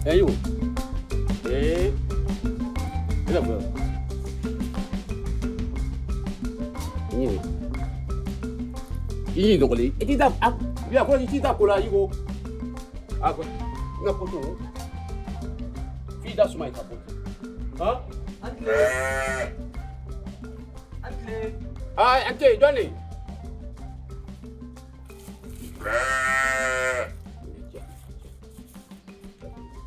Ayo. Ila bro. Ini dongoli. Tidak ya ko tidak ko la yugo. Ako. Na ko to. Fida sumai ka bo. Ha? Uncle. Ay, ante, Johnny.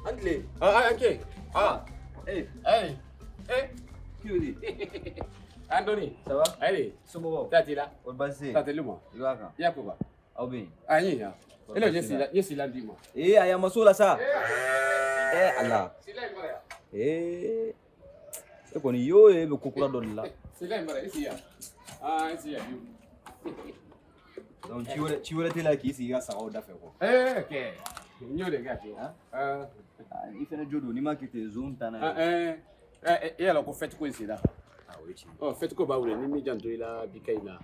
Uncle. Ante. Hey. Qui veut dire? Anthony. Ça va? Allez. Somo. Tati là. On va passer. Tati luma. Iwaka. Yakuba. Au bien. Anyi ya. Elo yesi la ndima. Aya masola sa. Allah. Sila mbara. Ko ni yo be kokura don la. Sila mbara isi ya. Isi ya yu. Donc tu veux la ki isi ga sa o da fe ko. Okay. Nyode gati. Ni fene jodo ni ma kite zone tana. Yalo ko fete ko isi da. Fete ko ba wure ni mi janto ila bikaila.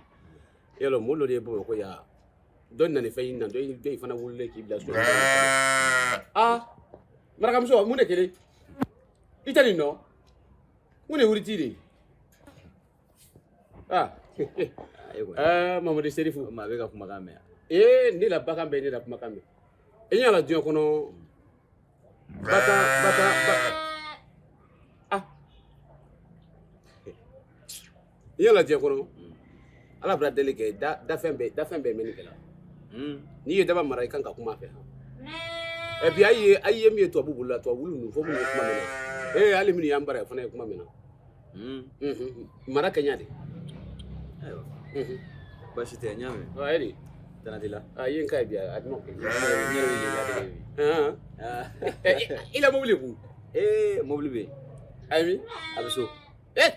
Yalo molo de bo ko ya. Don na ne fayin nan do be fana wulle ki bla so. Maraka mso mu ne kele. Itali no. Mu ne wuri tiri. Mamadou Serifou Ma be ka kuma ka me. ni la baka be ni la kuma kambe. Enya la dion kono bata Enya la dion kono ala bra delege da fembe meni kala. Ni ye daba mara kan ka kuma fe. Et puis ayi mi to bubula to wulu nu fo mu kuma mena. Ali mi yambara fa na kuma mena. Mara kanya de. Ayo. Basi te nyame. Eri. Tanadila. Yin kai biya admo ke. Nyere Ila mobile bu. Mobile be. Ami Abiso.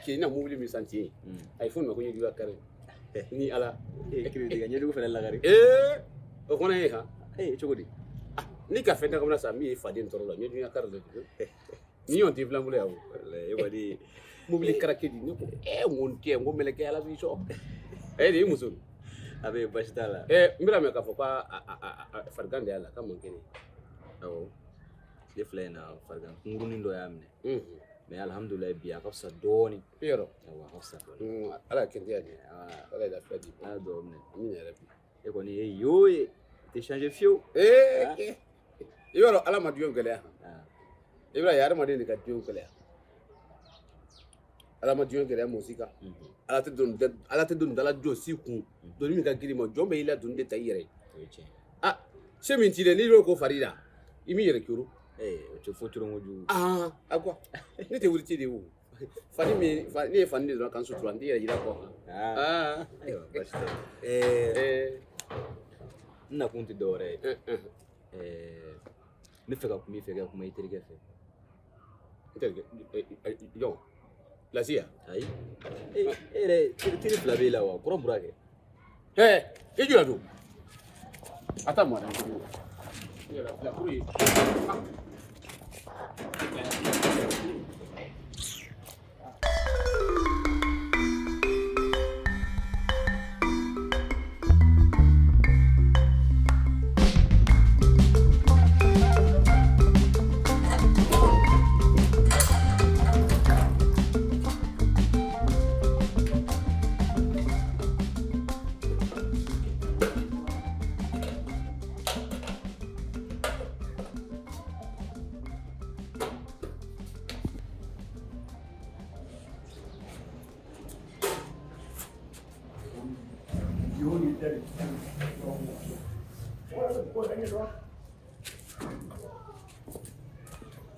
Ki na mobile mi santi. iPhone ma ko yidi wakare. Ni ala. Ekiri diga nyere ko fele la gari. O kona he ha. Chogodi. Ni ka fenda kamna sa mi fa den toro la nyedi yakar de. Ni on ti flambule awu. E wadi mobile karakedi ni ko ngonti ngomeleke ala biso. Di musul. Abe bashitala. Mbira me ka fo pa fargande ala kama ngene. Awo. Le flena fargan nguni ndo yamne. Mais alhamdulillah biya ka sa doni. Pero. Awa ka sa. Ala kendi ani. Ala da fadi. Ala do mne. Amina rabbi. E ko ni yo te changer fio. Yoro ala ma dion gele. Ibra yar ma de ka dion gele. Ala ma dion gele musika. Ala te don dala jo si kun. Do mi ka giri mo jombe ila dun de tayire. Se min tire ni ro ko farida. Imi yere kuru. O fo turo ngoju. Agwa. Ni te wuri tire wo. Fani de kan so tuandi yira ko. Ayo basta. Na kunti dore. Mi feka kumi feka kuma iterike fe. Yo. La sia. Ai. Tiri flabe la wa. Koro burake. Eju la do. Ata mo na. La kuri.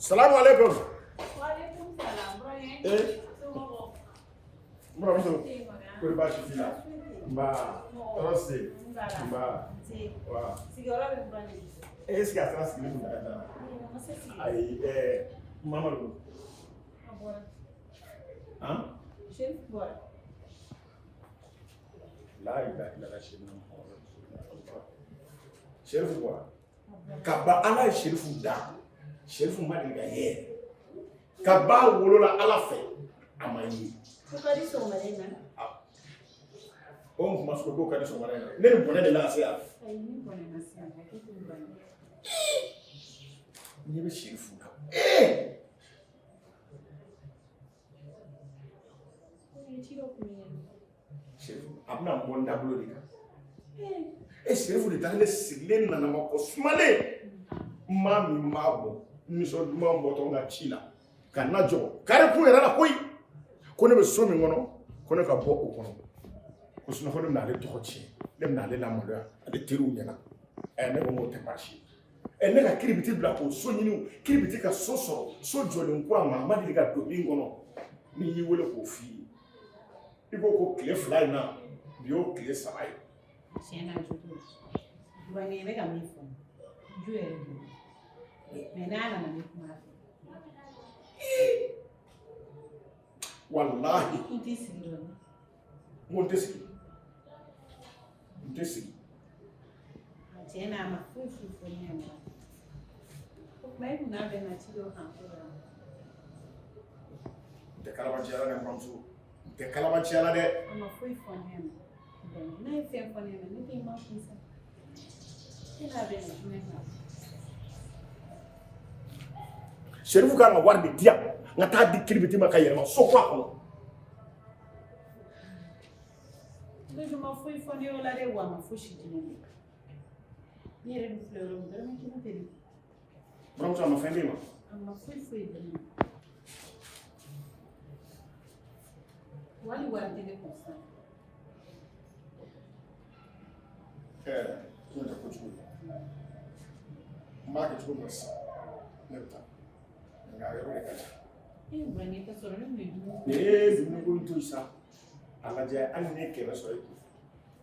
Salamu alaikum. Wa alaikum salam. Mbra mso. Kuri bashi fila. Mba. Rossi. Mba. Wa. Sigara be mbani. Eski asara sigili kunda. Ai mama lu. Agora. Chef bora. La ilaha illallah Chef bora. Kaba ala Chef da. Chef mali ga ye. Kaba wolola ala fe. Amayi. Ko kadi so marena. On kuma ko kadi so marena. Ne bonne de la Ai ni bonne na sia. Ko mbani. Ni be Chef ka bɛna bɔ n dabolo de kan Serifu de taara ne sigilen nana ma ko sumalen maa min b'a bɔ nisɔn duman bɔtɔ n ka ci la ka n lajɔ kari kun yɛrɛ la koyi ko ne bɛ so min kɔnɔ ko ne ka bɔ o kɔnɔ ko sinon ko ne bɛna ale tɔgɔ tiɲɛ ne bɛna ale lamaloya ale teriw ɲɛna ne ko n k'o tɛ baasi ye ne ka kiribiti bila k'o so ɲini kiribiti ka so sɔrɔ so jɔlen ko a ma a ma deli ka don min kɔnɔ n'i y'i wele k'o f'i ye i ko ko tile 2 in na bi y'o tile 3 ye. Tiɲɛ na jugu Burani bɛ ka min fɔ ju yɛrɛ don mais n'a nana ne kuma fɛ Wallahi i t'i sigi dɔɔni n ko n tɛ sigi tiɲɛ na a ma foyi foyi fɔ ne ɲɛna o tuma e kun n'a bɛn na ci dɔ kan ko dɔ la n tɛ kalabanciya la dɛ n bamuso n tɛ kalabanciya la dɛ a ma foyi fɔ ne ɲɛna n'a ye fɛn fɔ ne ɲɛna ne tɛ ma kun sa e n'a bɛn na jumɛn kan Serifu kan ka wari de di yan n ka taa di kiribiti ma ka yɛlɛma so ko a kɔnɔ ne ma foyi fɔ ne y'o la dɛ wa a ma fosi di ne ma ne yɛrɛ dun filɛ yɔrɔ min dɔrɔmɛ kelen tɛ ne buramuso a ma fɛn d'e ma a ma foyi foyi di ne ma wali wari tɛ ne kun sisan n'o tɛ kojugu ye n b'a kɛ cogo min na sisan ne bɛ taa nka yɔrɔ de ka ca Burani ka sɔrɔ ne kun bɛ dumuni dumuni ko in to yen sa a lajɛ hali ni 100 sɔrɔ i kun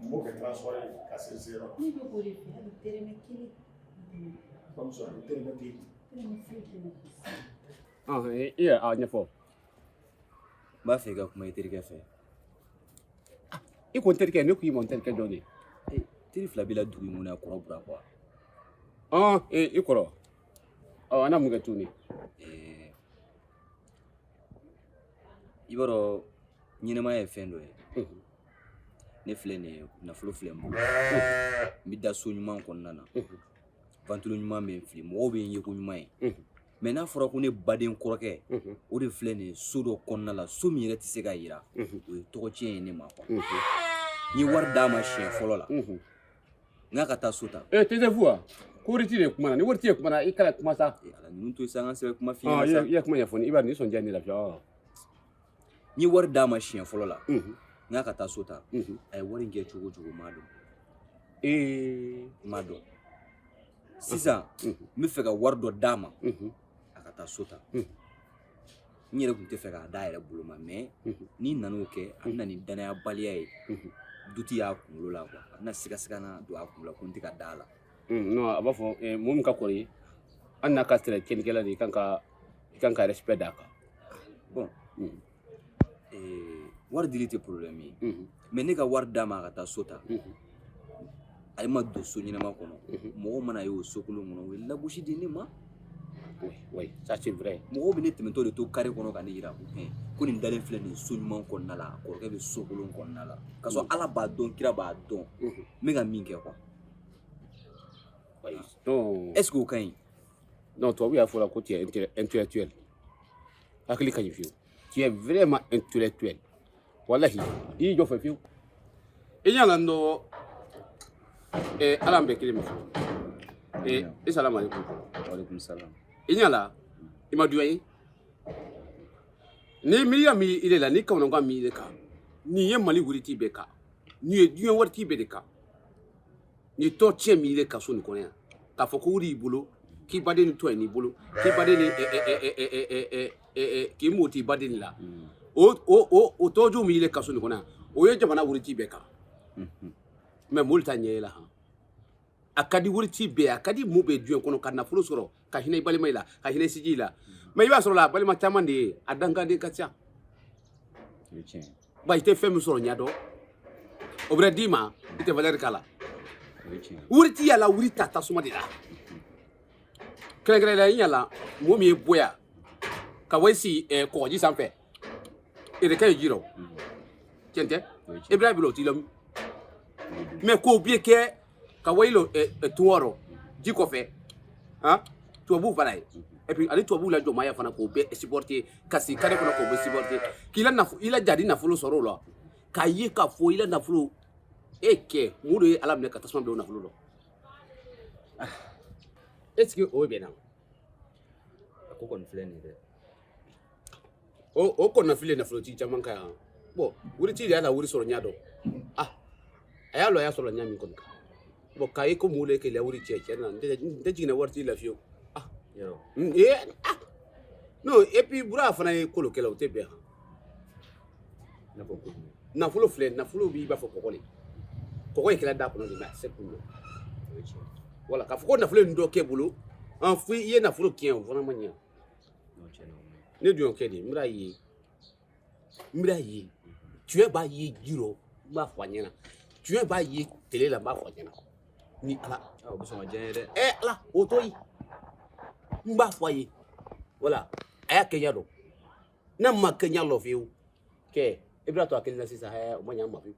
n b'o kɛ transport ye ka se yɔrɔ la ne bɛ k'o de fɛ hali dɛrɛmɛ kelen bamuso a bɛ dɛrɛmɛ t'e kun dɛrɛmɛ foyi tɛ ne kun I yɛrɛ a ɲɛfɔ n b'a fɛ i ka kuma i terikɛ fɛ I ko n terikɛ ne ko i ma n terikɛ dɔ de teri 2 b'i la dugu in kɔnɔ yan kɔrɔ bura quoi I kɔrɔ an na mun kɛ tuguni i b'a dɔn ɲɛnɛmaya ye fɛn dɔ ye ne filɛ nin ye nafolo filɛ n bolo n bɛ da so ɲuman kɔnɔna na ventilo ɲuman bɛ n fili mɔgɔw bɛ n ye ko ɲuman ye mais n'a fɔra ko ne baden kɔrɔkɛ o de filɛ nin ye so dɔ kɔnɔna la so min yɛrɛ tɛ se ka yira o ye tɔgɔcɛn ye ne ma quoi n ye wari d'a ma siɲɛ fɔlɔ la n k'a ka taa so ta tɛ se fu wa ko wari t'i de kuma na ni wari t'i de kuma na I kana kuma sa ala ninnu to yen sa an ka sɛbɛn kuma f'i ɲɛna sa I ye kuma ɲɛfɔ n ye I b'a nisɔndiya ne lafiya n ye wari d'a ma siɲɛ fɔlɔ la n k'a ka taa so ta a ye wari in kɛ cogo o cogo n m'a dɔn n m'a dɔn sisan n bɛ fɛ ka wari dɔ d'a ma a ka taa so ta n yɛrɛ tun tɛ fɛ k'a d'a yɛrɛ bolo ma mais n'i nan'o kɛ a bɛna ni danayabaliya ye duti y'a kunkolo la quoi a bɛna sigasigana don a kunkolo la ko n tɛ ka d'a la non a b'a fɔ mɔgɔ min ka kɔrɔ i hali n'a ka sira cɛnnikɛla de I kan ka respect d'a kan bon wari dili tɛ problème ye mais ne ka wari d'a ma a ka taa so ta a ma don so ɲɛnama kɔnɔ mɔgɔw mana ye o so kolon kɔnɔ o ye lagosi di ne ma oui ça c'est vrai mɔgɔw bɛ ne tɛmɛtɔ de to carré kɔnɔ ka ne yira ko nin dalen filɛ nin so ɲuman kɔnɔna la kɔrɔkɛ bɛ so kolon kɔnɔna la k'a sɔrɔ Ala b'a dɔn kira b'a dɔn n bɛ ka min kɛ quoi non est-ce que o ka ɲi non tubabu y'a fɔ la ko tu es intellectuel hakili ka ɲi fiyewu tu es vraiment intellectuel wallahi I y'i jɔ fɛ fiyewu I ɲala n dɔ Ala an bɛɛ kelen min fɔ I salamu alaikum waaleykum salam I ɲala I ma duya ye ni miiriya min I de la ni kamanagan min I de kan nin ye Mali wuri t'i bɛɛ kan nin ye diɲɛ wari t'i bɛɛ de kan nin ye tɔ tiɲɛ min I de ka so nin kɔnɔ yan k'a fɔ ko wuri y'i bolo k'i baden ni tɔ ye n'i bolo k'i baden ni k'i mo t'i baden la o tɔju min I de ka so nin kɔnɔ yan o ye jamana wuri t'i bɛɛ kan mais molu t'a ɲɛ I la han a ka di wuri t'i bɛɛ a ka di mo bɛɛ diɲɛ kɔnɔ ka nafolo sɔrɔ ka hinɛ I balima I la ka hinɛ siji I la mais I b'a sɔrɔ la a balima caman de ye a dankaden ka ca ba I tɛ fɛn min sɔrɔ ɲɛdɔn o bɛ d'i ma I tɛ valeur k'a la wuri t'i yala wuri ta tasuma de la kɛrɛnkɛrɛnnenya I ɲala mɔgɔ min ye boya ka wari si kɔgɔji sanfɛ ereka ye ji rɔ tiɲɛ tɛ I bɛna bila o t'i la mais k'o bɛ kɛ ka wari tun wɔɔrɔ ji kɔfɛ tubabuw fana ye et puis ale tubabuw la jɔnmaya fana k'o bɛɛ supporter ka sigi carré kɔnɔ k'o bɛɛ supporter k'i la jadi nafolo sɔrɔ o la k'a ye k'a fɔ I la nafolo ke muru ye ala minɛ ka tasuma bila o nafolo la est-ce que o bɛ na a ko kɔni filɛ nin ye dɛ o kɔnɔna fili nafolotigi caman ka yan bon wuritigi de y'a la wuri sɔrɔ ɲa dɔn a y'a lɔ a y'a sɔrɔ ɲa min kɔni kan bon k'a ye ko mun le kɛ la wuri cɛ na n tɛ jiginna waritigi la fiyewu non et puis bura fana ye kolokɛla o tɛ bɛn nafolo filɛ nafolo b'i b'a fɔ kɔgɔ de kɔgɔ ye kɛra da kɔnɔ de mais a tɛ se kun na voilà k'a fɔ ko nafolo in dɔ kɛ bolo fo i ye nafolo tiɲɛ o fana ma ɲɛ ne dun y'o kɛ de n bɛna ye tuɲɛ b'a ye ji rɔ n b'a fɔ a ɲɛna tuɲɛ b'a ye tele la n b'a fɔ a ɲɛna ni ala o bɛ sɔn ka diya n ye dɛ ala o to yen n b'a fɔ a ye voilà a y'a kɛ ɲa dɔn n'a ma kɛ ɲa lɔ fiyewu kɛ i bɛna to a kelen na sisan o ma ɲa n ma fiyewu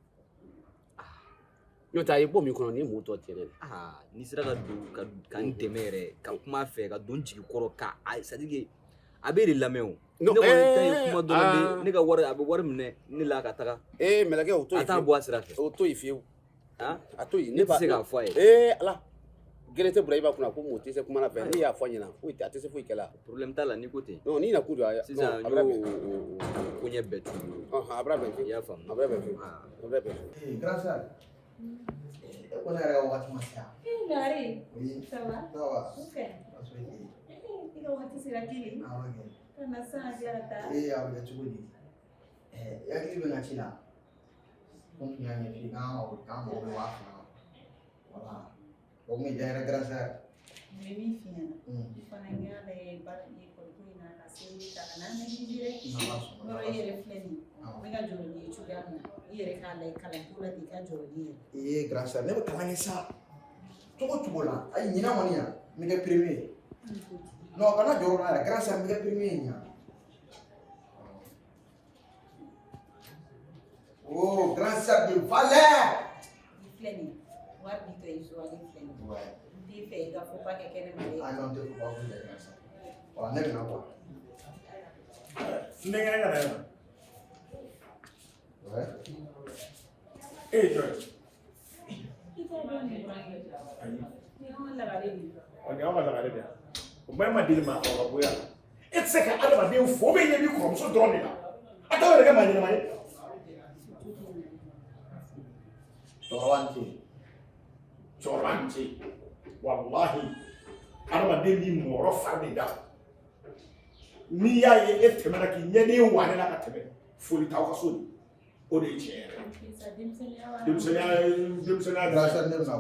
n'o tɛ a ye bɔ min kɔnɔ ni mɔgɔ tɔ tiɲɛ dɛ n'i sera ka don ka n dɛmɛ yɛrɛ ka kuma fɛ ka don jigi kɔrɔ ka c'est à dire a bɛ de lamɛn o ne kɔni ta ye kuma dɔrɔn de ne ka wari a bɛ wari minɛ ne la ka taga mɛlɛkɛ o to yen a t'a bɔ a sira fɛ o to yen fiyewu a to yen ne tɛ se k'a fɔ a ye ala gɛrɛ tɛ bɔra i b'a kunna ko mɔgɔ tɛ se kuma na fɛ ne y'a fɔ a ɲɛna foyi tɛ a tɛ se foyi kɛ la problème t'a la n'i ko ten non n'i na kun don sisan n y'o ko ɲɛ bɛɛ t'u bolo a bɛra bɛn i y'a faamu a bɛra bɛn grand sœur e ko ne yɛrɛ ka waati ma se yan Nari, oui ça va? ça va Ok. parce que I ka waati sera kelen awɔ kɛ ka na san diyara ta. a bɛ kɛ cogo di i hakili bɛ n ka ci la komi n y'a ɲɛf'i ye k'an mago bɛ 2000 la voilà o kun bɛ diya n yɛrɛ grand sœur N bɛ min f'i ɲɛna i fana y'a lajɛ baara ye kɔliko in na ka se ta ka n'a negligé dɛ n'ala sɔnna yɔrɔ i yɛrɛ filɛ nin ye n bɛ ka jɔrɔ n'i ye cogoya min na i yɛrɛ k'a lajɛ kalanko la k'i ka jɔrɔ n'i ye. grand sœur ne bɛ kalan kɛ sa cogo cogo la ayi ɲinan kɔni yan n bɛ kɛ premier non kana jɔrɔ la yɛrɛ grand sœur n bɛ kɛ premier ye ɲan oh grand sœur de valeur I filɛ nin ye wari bi tɔ i so ale filɛ nin ye n t'i fɛ i ka fɔ ba kɛ kɛnɛ ma dɛ. ah non tɛ fɔ ba kun dɛ grand sœur wa ne bɛ na quoi n denkɛ ka na yan ouais e ye jɔn ye I t'a dɔn nin burankɛ ni an ka lagare de ye. ɔ nin y'aw ka lagare de ye o bɛɛ ma deli maa kɔrɔ ka bɔ yan e tɛ se ka adamaden fo bɛ ɲɛ b'i kɔrɔmuso dɔrɔn de la a t'aw yɛrɛ kɛ maa ɲɛnama ye cɛkɔrɔba ni ce cɛkɔrɔba ni ce walahi adamaden b'i mɔrɔ fari de da n'i y'a ye e tɛmɛna k'i ɲɛden wane la ka tɛmɛ foli t'aw ka so de o de ye tiɲɛ yɛrɛ Sa denmisɛnniya b'a la. denmisɛnniya grand sœur ne bɛ na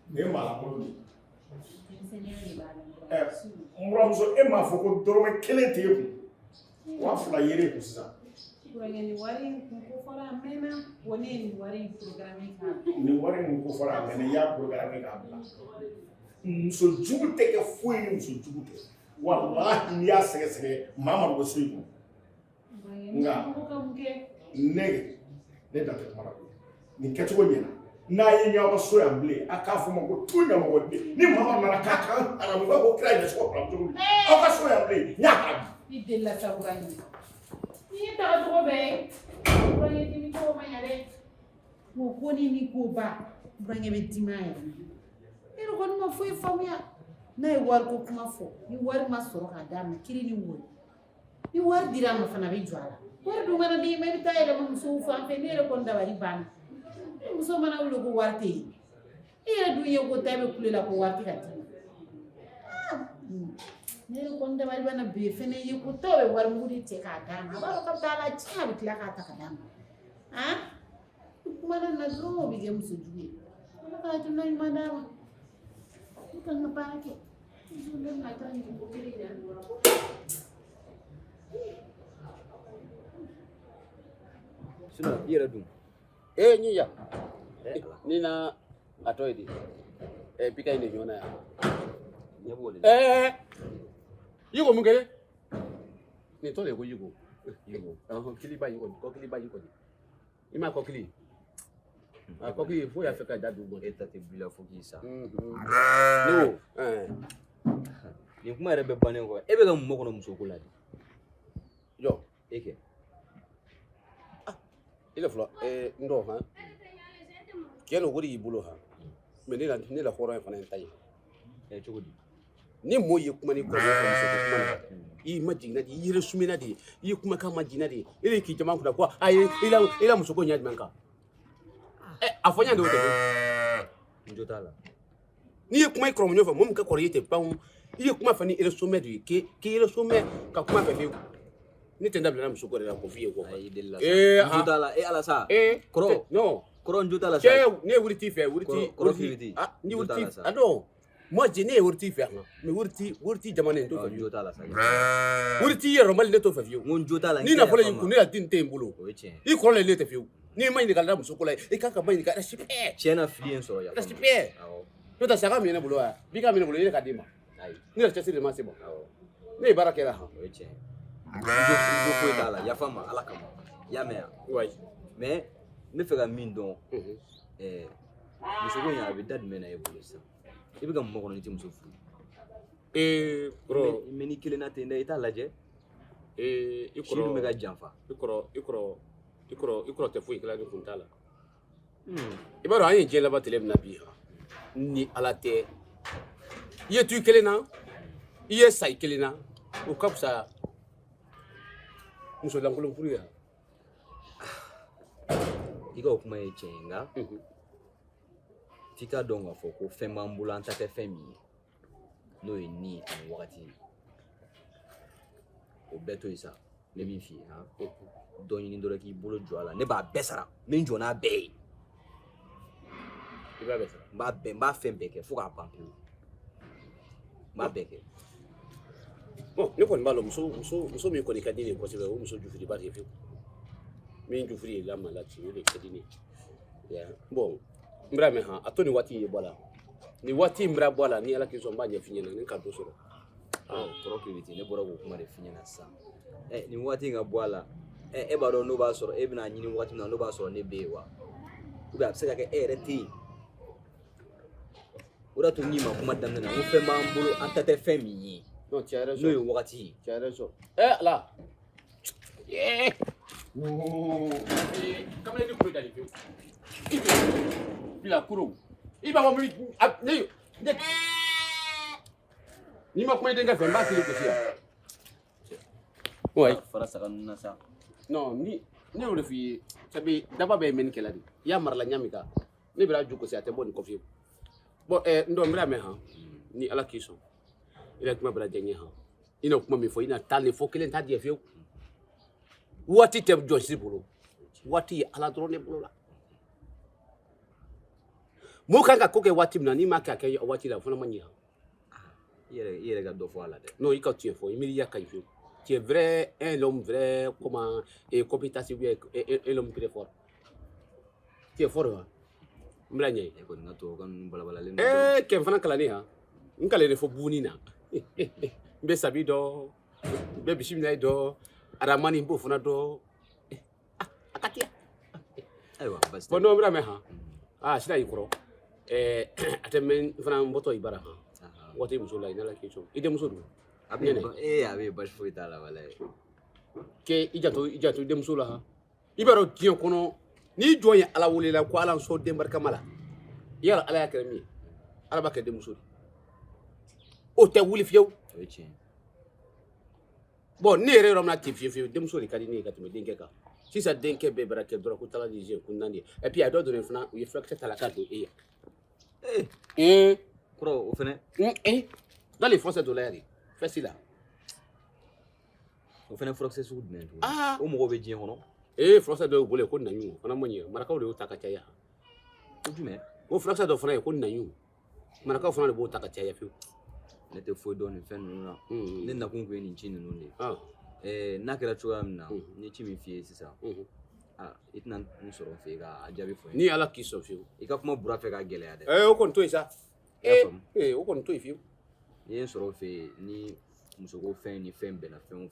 nin ye maalankolon de ye Denmisɛnniya de b'a la. n buramuso e m'a fɔ ko dɔrɔmɛ kelen t'e kun 2000 yere kun sisan Burankɛ nin wari in kun ko fɔra a mɛnna wa ne ye nin wari in programme k'a bila. nin wari min ko fɔra a mɛnna i y'a programme k'a bila muso jugu tɛ kɛ foyi ni muso jugu tɛ walahi n'i y'a sɛgɛsɛgɛ maa ma bɔ so in kɔnɔ Nka mɔgɔ ka mun kɛ. ne da tɛ kuma la nin kɛcogo ɲɛna n'a ye ɲaw ka so yan bilen a k'a fɔ ma ko tu ɲamɔgɔden ni maa nana k'a kan arabu b'a ko kira ɲɛ sɔgɔ fara cogo di aw ka so yan bilen n y'a haramu I delila sa burankɛ. N'i ye taga cogo bɛɛ ye. Burankɛ dimi cogo ma ɲa dɛ. Wa ko ni ni ko ba burankɛ bɛ dimi a yɛrɛ ma. E yɛrɛ kɔni ma foyi faamuya. N'a ye wari ko kuma fɔ ni wari ma sɔrɔ k'a d'a ma kiri ni wari. Ni wari dira a ma fana a bɛ jɔ a la. Wari dun mana d'i ma i bɛ taa yɛlɛma musow fan fɛ ne yɛrɛ kɔni dabali banna. Ni muso mana wuli ko wari tɛ yen. E yɛrɛ dun ye ko ta i bɛ kule la ko wari tɛ ka d'i ma. Ne yɛrɛ kɔni dabali banna bi fɛnɛ ye ko tɔw bɛ wari mugu de cɛ k'a d'a ma. A b'a dɔn k'a bɛ taa a la tiɲɛ a bɛ tila k'a ta ka d'a ma. Kuma na dɔrɔn o bɛ kɛ muso jugu ye. Ala ka hakilina ɲuman d'a ma. I kan ka baara kɛ. Muso bɛ na taa nin ko kelen de la. sinon i yɛrɛ dun ɲi ya ala ni na a tɔ ye di bika in de ɲɔgɔn na yan ɲɛ b'o de la yiko mun kɛ nin tɔ de ko yiko kiliba yiko kɔkiliba yiko de i ma kɔkili a kɔkili fo y'a fɛ ka da dugu e ta tɛ bila fo k'i sa ne nin kuma yɛrɛ bɛ bannen kɔ e bɛ ka mun kɔnɔ muso ko la de jɔ e kɛ ila fula ndo ha keno wori ibulo ha me ne la horo fa na tayi chogodi ni moye kuma ni ko kuma I majina di yire sumina di yi kuma ka majina di ile ki jama kuda ko ayi ila musoko nya manka afonya ndo te njotala ni ye kuma ikro nyofa mum ka koriyete pam yi kuma fa ni ile sume di ki ile sume ka kuma fa fi ni tenda bla musoko la ko fi ko njotala ala sa kro no kro njotala sa ne wurti fe wurti ni wurti ado moi je ne wurti fe mais wurti jamane to fa njotala sa wurti ye romal ne to fa fi njotala ni na fole ku ni la tin tembulo I ko le te fi ni mai ni kala musoko la e ka mai ni ka shipe chena flien so ya shipe yo ta saka mi ne bulo ya bi ka mi ne bulo ile ka dima ni la chesi de ma sebo ni baraka la ha njo ko dala ya fama ala kama ya me ouais mais me fera min don musoko ya be dad me na e bulo sa ibi ga mo ko ni timuso fu bro me ni kile na te nda ita laje ikoro me ga janfa ikoro te fu ikla ni kuntala ibaro anye jela ba tele na bi ni alate ye tu kele na ye sai kele na o kapsa muso langolo furu ya iga kuma e chenga fika donga foko fema ambulanta te femi no e ni en wakati o beto isa ne mi fi ha don yin ndora ki bolo joala ne ba besara min jona be iba besara ba fembe ke fuka pampu ba beke bon ne ko mbalo muso mi ko ni kadini ko se o muso jufiri ba refi min jufiri la malati le kadini ya bon mbra me ha atoni wati ye bola ni wati mbra bola ni ala ki so mba nya finyena ni ka do soro koro ke biti ne bora ko kuma de finyena sa ni wati nga bola e ba do no ba soro e bina nyini wati na no ba soro ne bewa ku ba se ka ke ereti ora to ni ma kuma damna na o fe ma mbulu antete femi yi non tiare no yo wakati tiare so la comme les coups d'aller puis la courou il va me ni ma kuma denga fe mbaki ko sia ouais fara saka na sa non ni o fi sabi daba be men keladi ya marla nyamika ni bra juko sia te bon ko fi bon ndo mbra me ha ni ala kiso ila kuma bra jenye ha ina kuma mi fo ina tale fo kelen ta die fi wati te josi bulu wati ala drone bulu la mo kanga ko ke wati na ni ma ka ke wati la fo na manya yere ga do fo ala de non il ka tu fo il ya ka fi tu es vrai un homme vrai comment et compétence et l'homme très fort tu es fort ha mbra nyai e ko na to kan bala le ke fana kala ni ha nkale ne fo buni na mbe sabi do mbe bishimna do aramani mbo funa do akatia aywa basta bono mbra me ha shida yikoro atemen fana mboto ibara ha wote musola ina la kicho ide musodu abi bash fo itala wala ke ijato ide musola ha ibaro tiyo kono ni joya ala wulela ko ala so dembar kamala yala ala ya kremi ala ba ke de musodi o te wuli fiyo bon ni ere romna ti fiyo de musodi kadi ni katime denke ka si sa denke be barake dora ko tala dije kunandi et puis ado dore fana we flex tala ka do kro o fene dans les français dollars facile o fene flex su dne o mo go be jien hono français do bole ko nanyu fana monye maraka do takata ya o jume o français do fana ko nanyu maraka fana do takata ya fiyo ne te fo do ni fen no ne na kun ko ni chini no ne na kera chuga na ni chimi fie sisa itna nsoro fe ga ajabi fo ni ala kiso fiyo ika kuma bura fe ga gele ya de o kon to isa o kon to fiyo ye nsoro fe ni musoko fen ni fen be na fen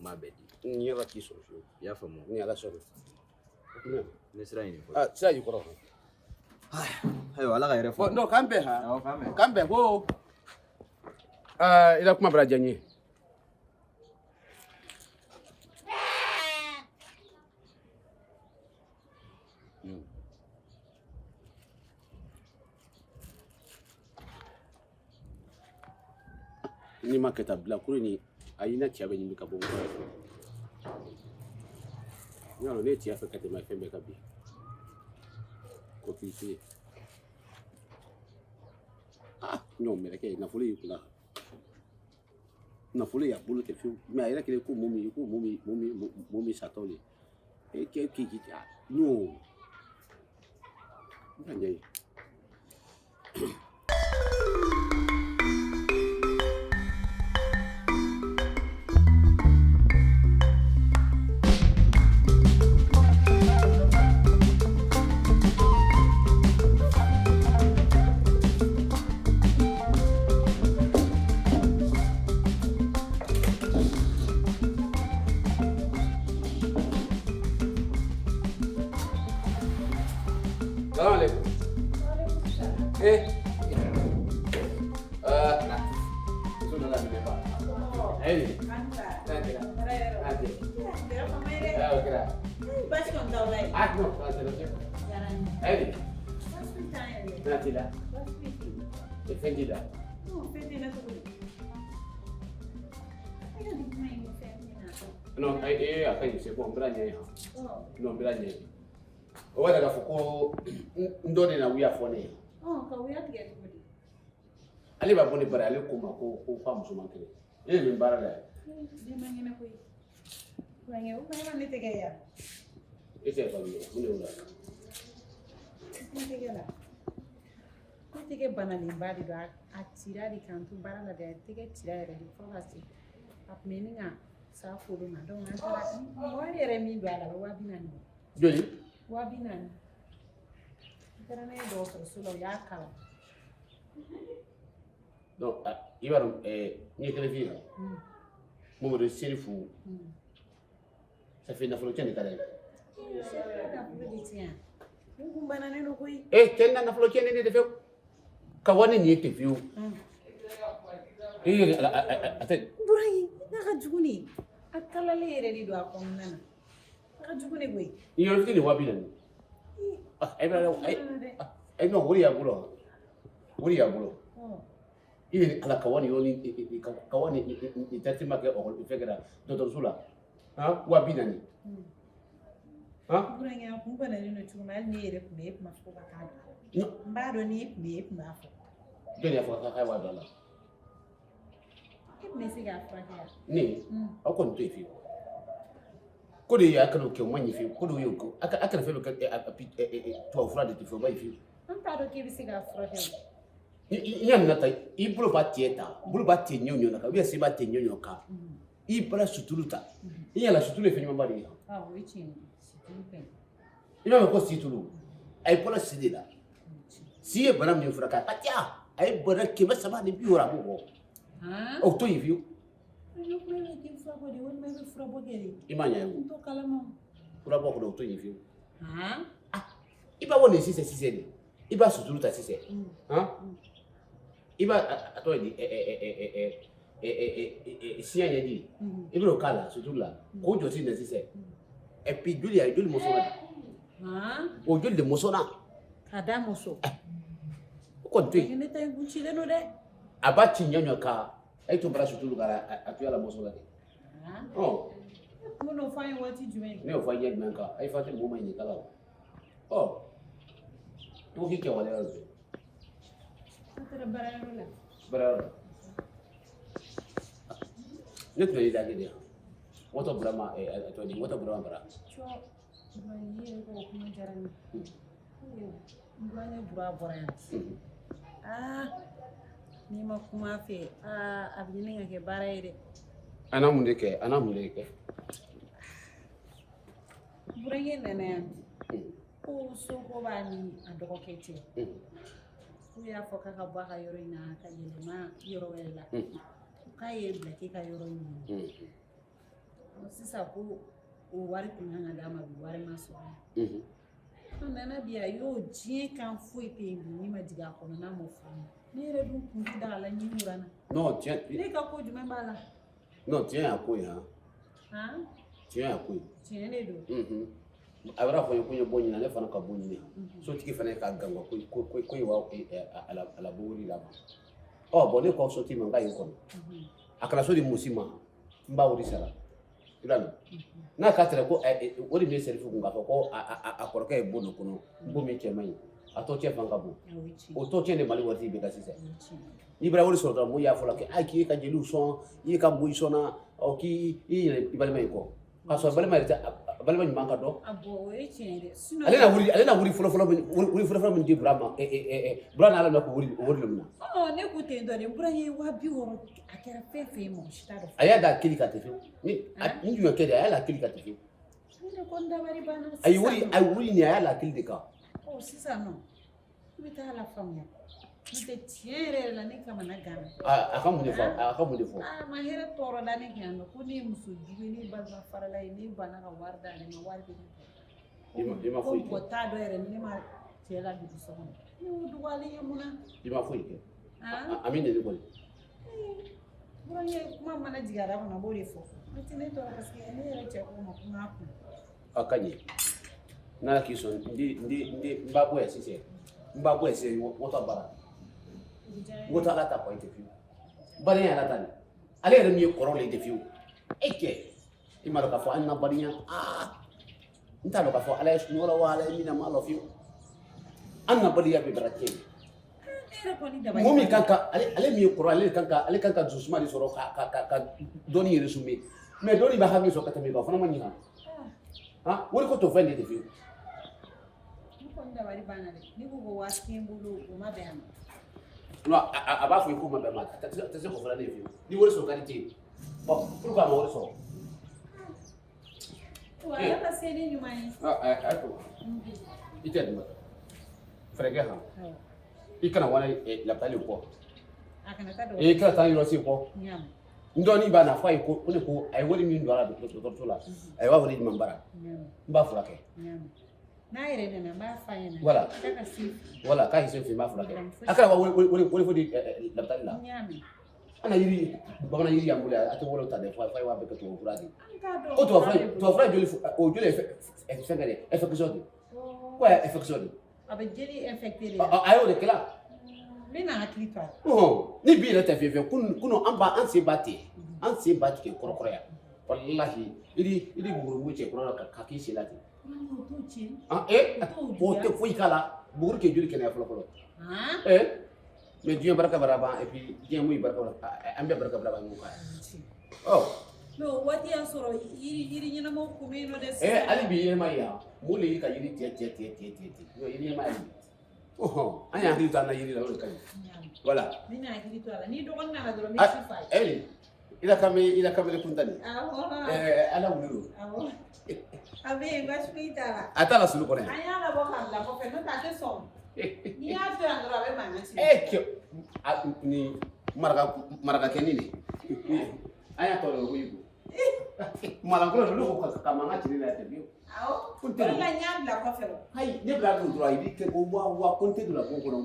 ma bedi ni ala kiso fiyo ya famo ni ala soro ne sira ni fo sira yikoro ayo ala ga yere fo no kambe ha kambe go ila kuma bra janye ni ma keta bila kuru ni ayina tia be nyimi ka bo no ne tia fa kete ma fembe ka bi ko fi no me ke na fuli kula na fuli ya bulu te fi me ayina kile ko mumi satoli e ke ki no nganye No, akan se ko mbranye ha. No mbranye. O wada ka fuko ndone na wiya fone. Ka wiya tige ko di. Ali ba boni bara ali ko ma ko fa musuman kene. Min bara la. Di mangina ko. Wange o ma ne tige ya. Ese ba ni mun wala. Tige la. Ko tige banali bari do a tira di kantu bara la de tige tira re di focus. Ap meninga sa fulu na don antara mo yere mi do ala wa binani. Joli? Wa binani. Tara ne do so lo ya kala. Donc ibaru ni kele fi mo re serifu. Ça fait na folo tene kala. Tena na folo tene de fe ka wani ni te fi. Ate Burai na juguni akala le yere di do akonna na. Ka juguni boy. Iyo fiti ni wabila ni. Ai no wuri ya bulo. Wuri ya bulo. Ile ala kawani yoni kawani itatima ke o fegera dr sula. Ha wabila ni. Ha? Burai ya kumba na no chuma ni yere ku me ma ko ka ka. Mbado ni me ma fo. Deni ya fo ka wa dala. Ni akon to ifi ko de ya kanu ke manyi fi ko do yoko aka fe lo ka to afra de tifo ba ifi anta do ke bisiga afra he yan na tai I bulo ba tieta bulo ba te nyonyo na ka bi se ba te nyonyo ka I para sutuluta I la sutulu fe nyamba ni wichin situlu ina ko situlu ai pola sidida si e bana mi fura ka patia ai bana ke ba sama ni biura bo o to ifi yo prele ti fura bo de won me fura bo gere imanya yo to kala mo fura bo ko to ifi iba woni sise ni iba sutulu ta sise iba ato di siya di ibro kala sutula ko joti na sise e pi juli ay juli mosona o juli de mosona kada moso ko to ni tay gucci le no de abati nyonyo ka ay to bara sutulu kala atu ala mosona de mo no fa yin wati jume ne o fa yin men ka ay fa te mo mai ni kala to ki ke wala yo tara barano la bara ne to yi da gidi wato brama to ni wato brama bara cho ba yi ko kuma jarani ngwane bura bura ni ma kuma fe abini ngake baraide ana munde ke bura yin nene ko so ko bani andoko kete ku ya foka ka baka yoro ina ka yelema yoro wela ka ye blake ka yoro ni sisa ko o wari kunanga dama bi wari maso nana biya yo jie kan foi pe ni ma diga ko na mo fu ni re dun kun da la ni murana no tiens ni ka ko juma bala no tiens akoi tiens akoi tiens ne do abra fo ko bonni na le fana ka bonni so tiki fana ka gangwa ko wa ala bori la ba bon ne ko soti man ga yin ko akala so di musima mba wori sala ibana na ka tere ko wori me serifu nga ko a korka e bono kono bo me che mai ato che fanga bo o to che ne mali wori be ka sise ibra wori so da mo ya fola ke ai ki ka jelu so yi ka mo isona o ki yi ibalma ko aso balma balma ni manka do abo e chere sino alena wuri folo min di brama brana ala na ko wuri lumna oh ne ko tendo ne branye wa bi woro akera fefe mo shitado aya da kilika tefe ni ju kede aya la kilika tefe ne ko ndabari bana ay wuri ni aya la kilika oh sisa no bita la famia nte tiere la ne kama na gana akamu defo ma hera toro da ne kando ko ni musu jibe ni balma farala ni bana ka warda ni ma warde ima ko ko ta do ere ni ma tela bi so ni wudu wali yamuna ima fo ike amine ni boli buranye kuma mana jigara na boli fo matine to parce que ni ere che ko ma kuma ku akanye na kiso ndi mbabwe sise wota bara wota la ta ko interview bari ya la tani ale yɛrɛ min ye kɔrɔ la interview e kɛ i ma dɔn k'a fɔ an na bariya n t'a dɔn k'a fɔ ala ye sunɔgɔ la wa ala ye min na ma lɔ fiyewu an na bariya bɛ bara tiɲɛ mɔgɔ min kan ka ale min ye kɔrɔ ale kan ka dusuma de sɔrɔ ka dɔnni yɛrɛ sunbe mais dɔnni bɛ hakili sɔrɔ ka tɛmɛ kan o fana ma ɲi kan wari ko to fɛn de fiyewu non a b'a fɔ i ko ma bɛn ma tɛ se k'o fana de fiyewu ni wari sɔrɔ ka di ten bon pourquoi a ma wari sɔrɔ ala ka se ni ɲuman ye a to i tɛ dun fɛrɛkɛ han i kana wani labitali kɔ i kana taa yɔrɔ si kɔ n dɔɔnin b'a na fɔ a ye ko ne ko a ye wari min don a la dɔgɔtɔrɔso la a ye wari wari jumɛn bara n b'a furakɛ n'a yɛrɛ nana n b'a f'a ɲɛna voilà k'a y'i sen n b'a furakɛ a kɛra wari fɔ di labitali la ana yiri bamanan yiri y'an bolo a tɛ wolo ta dɛ fo a ye wa bɛɛ kɛ tubabu fura de ko tubabu fura joli o joli ye fɛn kɛ dɛ infection de ko ye infection de a bɛ jeli infecté de a y'o de kɛ la ne n'a hakili to a la ni bi yɛrɛ tɛ fɛn fɛn kunun an sen b'a tigɛ kɔrɔkɔrɔ yan walahi i di bugurugu cɛ kɔrɔ ka k'i sen la ten o tɛ foyi k'a la buguri kɛ joli kɛnɛya fɔlɔ mais diɲɛ barika bara ban et puis diɲɛ mun barika an bɛɛ barika bara ban ɲɔgɔn kan mais o waati y'a sɔrɔ yiri ɲɛnamaw kun bɛ yen nɔ dɛ hali bi yɛlɛma yan mun de y'i ka yiri tigɛ yiri ɲɛnama ye an y'an hakili to an na yiri la o de ka ɲi voilà ne n'a hakili to a la ni dɔgɔnin nana dɔrɔn n bɛ ci f'a ye i la kamalen kunta nin ala wuli do a bɛ yen baasi foyi t'a la a t'a la sulu kɔnɔ yan an y'a labɔ k'a bila kɔfɛ n'o tɛ a tɛ sɔn n'i y'a to yan dɔrɔn a bɛ mankan ci ni marakakɛni de an y'a tɔ dɔn o ye malankolo olu ko ka mankan ci ne la tɛ bilen awɔ o de la n y'a bila kɔfɛ o ayi ne bila dun dɔrɔn i b'i kɛ ko wa ko n tɛ donna ko kɔnɔ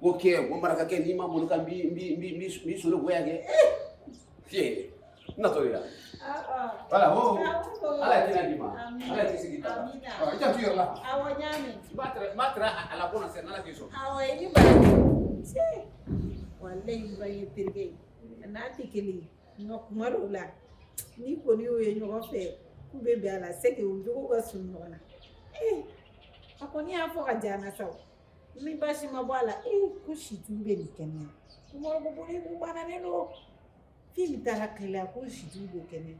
ko kɛ ko marakakɛ n'i ma bolo kan n b'i solo goya kɛ fiyɛ n natɔ de la voilà ala ye kɛnɛ d'i ma ala ye kisi k'i ta i janto i yɛrɛ la awɔ n y'a mɛn i b'a tɛrɛ a la ko na sisan n'ala k'i sɔn awɔ i ni baraji walayi ba ye terikɛ ye n'a tɛ kelen ye nka kuma dɔw la n'i kɔni y'o ye ɲɔgɔn fɛ k'u bɛ bɛn a la c'est que u jogo ka surun ɲɔgɔn na a kɔni y'a fɔ ka diya n na sa ni baasi ma bɔ a la ko situlu bɛ nin kɛnɛya ko boli ko bananen don f'i bɛ taa hakili la ko situlu bɛ kɛnɛya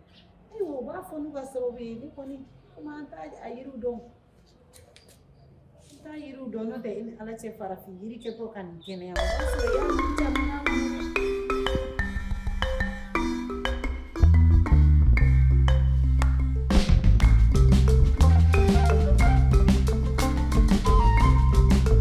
ayiwa o b'a fɔ n'u ka sababu ye ne kɔni komi an t'a yiriw dɔn n'o tɛ i ni ala cɛ farafin yiri kɛtɔ ka nin kɛnɛya o b'a sɔrɔ i y'a caman